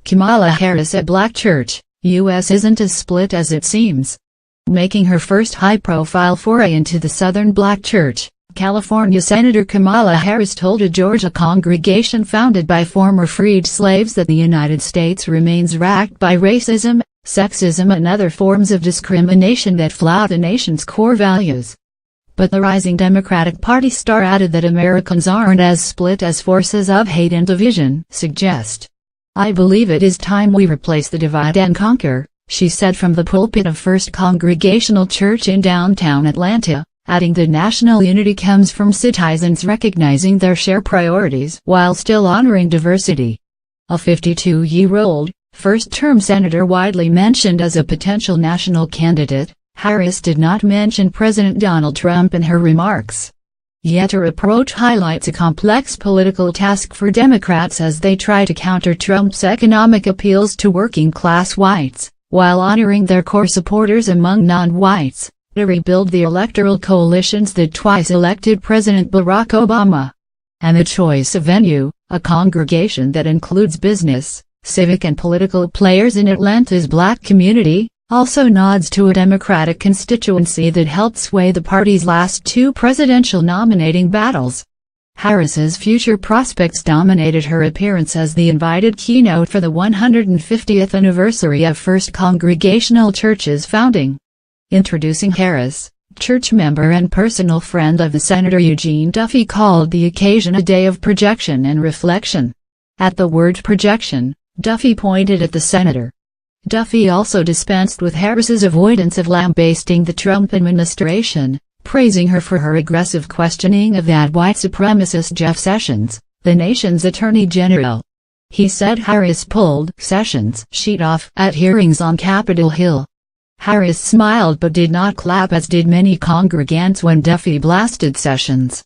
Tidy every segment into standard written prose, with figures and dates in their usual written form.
Kamala Harris at Black Church, U.S. isn't as split as it seems. Making her first high-profile foray into the Southern Black Church, California Senator Kamala Harris told a Georgia congregation founded by former freed slaves that the United States remains racked by racism, sexism and other forms of discrimination that flout the nation's core values. But the rising Democratic Party star added that Americans aren't as split as forces of hate and division suggest. "I believe it is time we replace the divide and conquer," she said from the pulpit of First Congregational Church in downtown Atlanta, adding that national unity comes from citizens recognizing their shared priorities while still honoring diversity. A 52-year-old, first-term senator widely mentioned as a potential national candidate, Harris did not mention President Donald Trump in her remarks. Yet her approach highlights a complex political task for Democrats as they try to counter Trump's economic appeals to working-class whites, while honoring their core supporters among non-whites, to rebuild the electoral coalitions that twice elected President Barack Obama. And the choice of venue, a congregation that includes business, civic and political players in Atlanta's Black community, also nods to a Democratic constituency that helped sway the party's last two presidential nominating battles. Harris's future prospects dominated her appearance as the invited keynote for the 150th anniversary of First Congregational Church's founding. Introducing Harris, church member and personal friend of the Senator Eugene Duffy called the occasion a day of projection and reflection. At the word projection, Duffy pointed at the senator. Duffy also dispensed with Harris's avoidance of lambasting the Trump administration, praising her for her aggressive questioning of that white supremacist Jeff Sessions, the nation's attorney general. He said Harris pulled Sessions' sheet off at hearings on Capitol Hill. Harris smiled but did not clap, as did many congregants when Duffy blasted Sessions.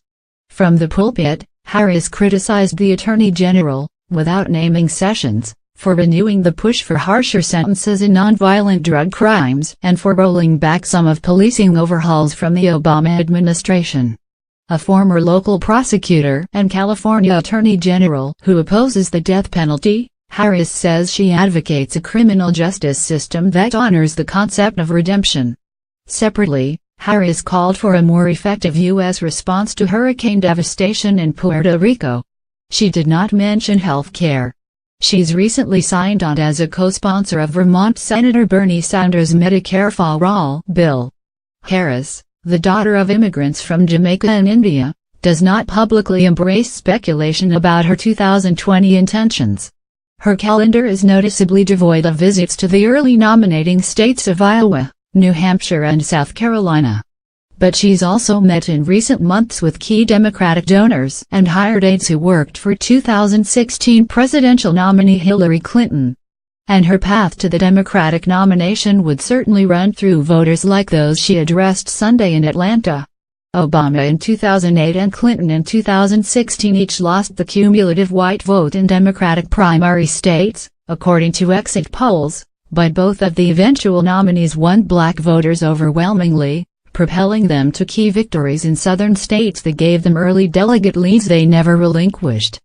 From the pulpit, Harris criticized the attorney general, without naming Sessions, for renewing the push for harsher sentences in nonviolent drug crimes and for rolling back some of policing overhauls from the Obama administration. A former local prosecutor and California Attorney General who opposes the death penalty, Harris says she advocates a criminal justice system that honors the concept of redemption. Separately, Harris called for a more effective U.S. response to hurricane devastation in Puerto Rico. She did not mention health care. She's recently signed on as a co-sponsor of Vermont Senator Bernie Sanders' Medicare for All bill. Harris, the daughter of immigrants from Jamaica and India, does not publicly embrace speculation about her 2020 intentions. Her calendar is noticeably devoid of visits to the early nominating states of Iowa, New Hampshire and South Carolina. But she's also met in recent months with key Democratic donors and hired aides who worked for 2016 presidential nominee Hillary Clinton. And her path to the Democratic nomination would certainly run through voters like those she addressed Sunday in Atlanta. Obama in 2008 and Clinton in 2016 each lost the cumulative white vote in Democratic primary states, according to exit polls, but both of the eventual nominees won black voters overwhelmingly, propelling them to key victories in southern states that gave them early delegate leads they never relinquished.